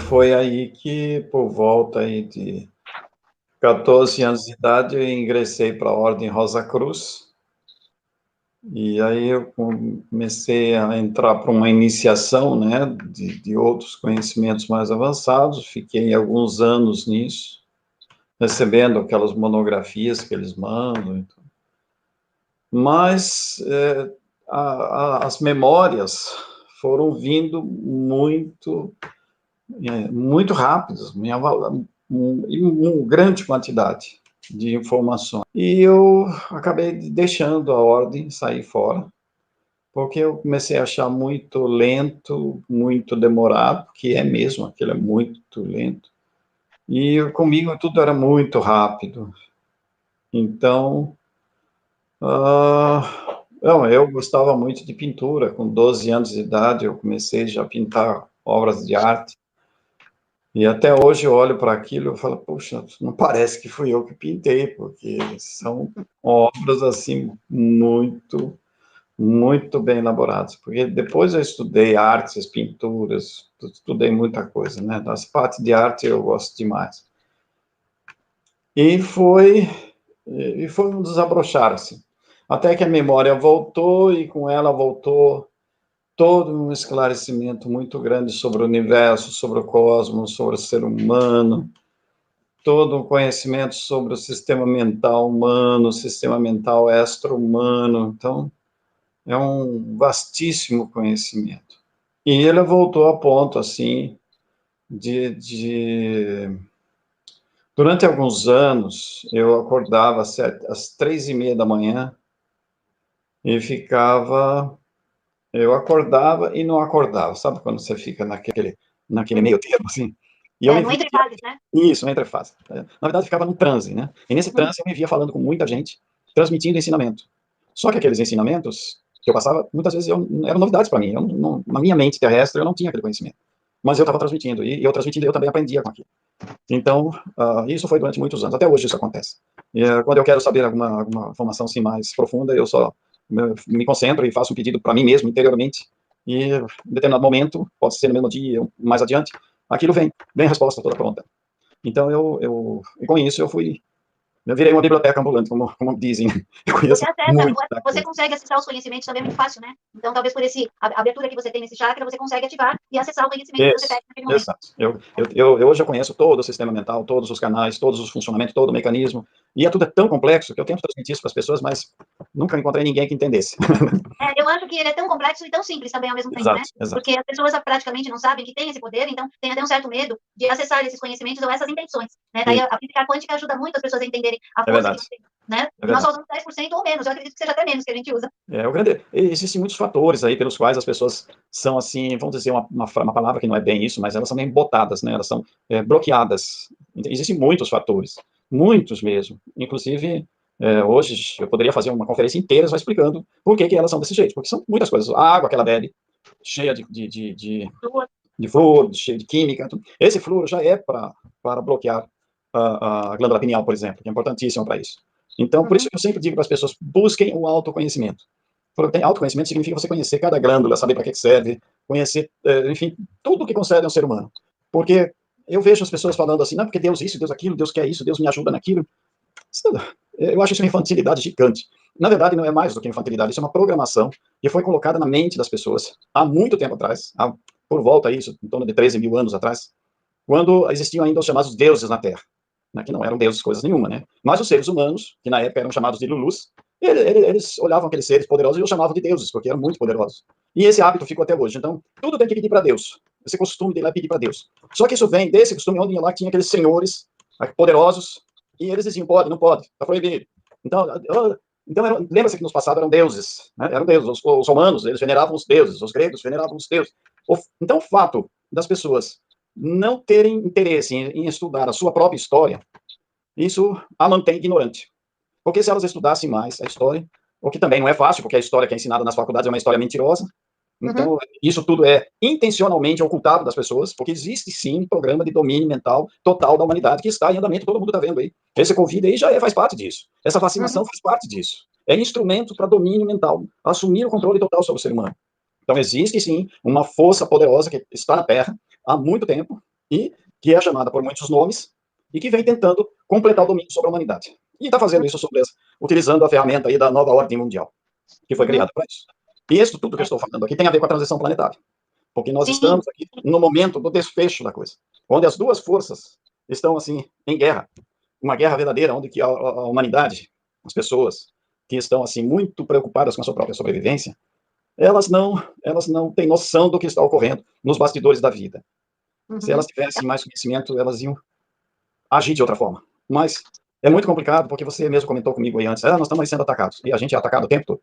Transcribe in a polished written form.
foi aí que, por volta aí de 14 anos de idade, eu ingressei para a Ordem Rosa Cruz, e aí eu comecei a entrar para uma iniciação, né, de outros conhecimentos mais avançados, fiquei alguns anos nisso, recebendo aquelas monografias que eles mandam, então. Mas as memórias foram vindo muito rápidas, em uma grande quantidade de informações. E eu acabei deixando a ordem sair fora, porque eu comecei a achar muito lento, muito demorado, que é mesmo, aquilo é muito lento. E comigo tudo era muito rápido. Então, não, eu gostava muito de pintura. Com 12 anos de idade, eu comecei já a pintar obras de arte. E até hoje eu olho para aquilo e falo, poxa, não parece que fui eu que pintei, porque são obras, assim, muito, muito bem elaboradas. Porque depois eu estudei artes, pinturas, estudei muita coisa, né? Das partes de arte eu gosto demais. E foi um desabrochar, assim. Até que a memória voltou, e com ela voltou todo um esclarecimento muito grande sobre o universo, sobre o cosmos, sobre o ser humano, todo um conhecimento sobre o sistema mental humano, o sistema mental extra-humano. Então, é um vastíssimo conhecimento. E ele voltou a ponto, assim, Durante alguns anos, eu acordava às 3:30 da manhã e ficava... Eu acordava e não acordava. Sabe quando você fica naquele meio termo, assim? E eu me No via... entre fases, né? Isso, entre fases. Na verdade, eu ficava num transe, né? E nesse transe eu me via falando com muita gente, transmitindo ensinamento. Só que aqueles ensinamentos que eu passava, muitas vezes eram novidades para mim. Na minha mente terrestre, eu não tinha aquele conhecimento. Mas eu estava transmitindo, e eu transmitindo, eu também aprendia com aquilo. Então, isso foi durante muitos anos. Até hoje isso acontece. E, quando eu quero saber alguma informação assim, mais profunda, eu só me concentro e faço um pedido para mim mesmo, interiormente, e em determinado momento, pode ser no mesmo dia, mais adiante, aquilo vem a resposta toda pronta. Então, e com isso eu virei uma biblioteca ambulante, como dizem. Eu conheço muita você coisa. consegue acessar os conhecimentos também muito fácil, né? Então, talvez por a abertura que você tem nesse chakra, você consegue ativar e acessar o conhecimento que você pede naquele momento. Exato. Hoje eu conheço todo o sistema mental, todos os canais, todos os funcionamentos, todo o mecanismo, e tudo é tão complexo que eu tento transmitir isso para as pessoas, mas nunca encontrei ninguém que entendesse. Eu acho que ele é tão complexo e tão simples também ao mesmo tempo, Exato, né? exato. Porque as pessoas praticamente não sabem que tem esse poder, então tem até um certo medo de acessar esses conhecimentos ou essas intenções, né? Daí a física quântica ajuda muito as pessoas a entenderem a força que você, né? Nós só usamos 10% ou menos, eu acredito que seja até menos que a gente usa. Existem muitos fatores aí pelos quais as pessoas são, assim, vamos dizer uma palavra que não é bem isso, mas elas são meio botadas, né? Elas são bloqueadas. Existem muitos fatores, muitos mesmo. Inclusive, hoje eu poderia fazer uma conferência inteira só explicando por que elas são desse jeito, porque são muitas coisas. A água que ela bebe, cheia de flúor, cheia de química, tudo. Esse flúor já é para bloquear a glândula pineal, por exemplo, que é importantíssimo para isso. Então, por isso que eu sempre digo para as pessoas, busquem o autoconhecimento. Porque autoconhecimento significa você conhecer cada glândula, saber para que serve, conhecer, enfim, tudo o que concede ao ser humano. Porque eu vejo as pessoas falando assim, não, porque Deus isso, Deus aquilo, Deus quer isso, Deus me ajuda naquilo. Eu acho isso uma infantilidade gigante. Na verdade, não é mais do que infantilidade, isso é uma programação que foi colocada na mente das pessoas há muito tempo atrás, por volta isso, em torno de 13 mil anos atrás, quando existiam ainda os chamados deuses na Terra, né, que não eram deuses coisas nenhuma, né? Mas os seres humanos, que na época eram chamados de Lulus, eles olhavam aqueles seres poderosos e os chamavam de deuses, porque eram muito poderosos. E esse hábito ficou até hoje. Então, tudo tem que pedir para Deus. Esse costume de ir lá pedir para Deus. Só que isso vem desse costume onde lá tinha aqueles senhores poderosos, e eles diziam, pode, não pode, está proibido. Então lembra-se que nos passados eram deuses, né? Eram deuses. Os romanos, eles veneravam os deuses, os gregos veneravam os deuses. Então, o fato das pessoas não terem interesse em estudar a sua própria história, isso a mantém ignorante. Porque se elas estudassem mais a história, o que também não é fácil, porque a história que é ensinada nas faculdades é uma história mentirosa, então isso tudo é intencionalmente ocultado das pessoas, porque existe sim um programa de domínio mental total da humanidade que está em andamento, todo mundo está vendo aí. Esse Covid aí já faz parte disso. Essa vacinação faz parte disso. É instrumento para domínio mental, assumir o controle total sobre o ser humano. Então existe sim uma força poderosa que está na Terra há muito tempo e que é chamada por muitos nomes, e que vem tentando completar o domínio sobre a humanidade. E está fazendo isso utilizando a ferramenta aí da nova ordem mundial, que foi criada para isso. E isso tudo que eu estou falando aqui tem a ver com a transição planetária, porque nós estamos aqui no momento do desfecho da coisa, onde as duas forças estão, assim, em guerra, uma guerra verdadeira, onde que a humanidade, as pessoas que estão, assim, muito preocupadas com a sua própria sobrevivência, elas não têm noção do que está ocorrendo nos bastidores da vida. Se elas tivessem mais conhecimento, elas iam agir de outra forma. Mas é muito complicado, porque você mesmo comentou comigo aí antes, nós estamos sendo atacados, e a gente é atacado o tempo todo.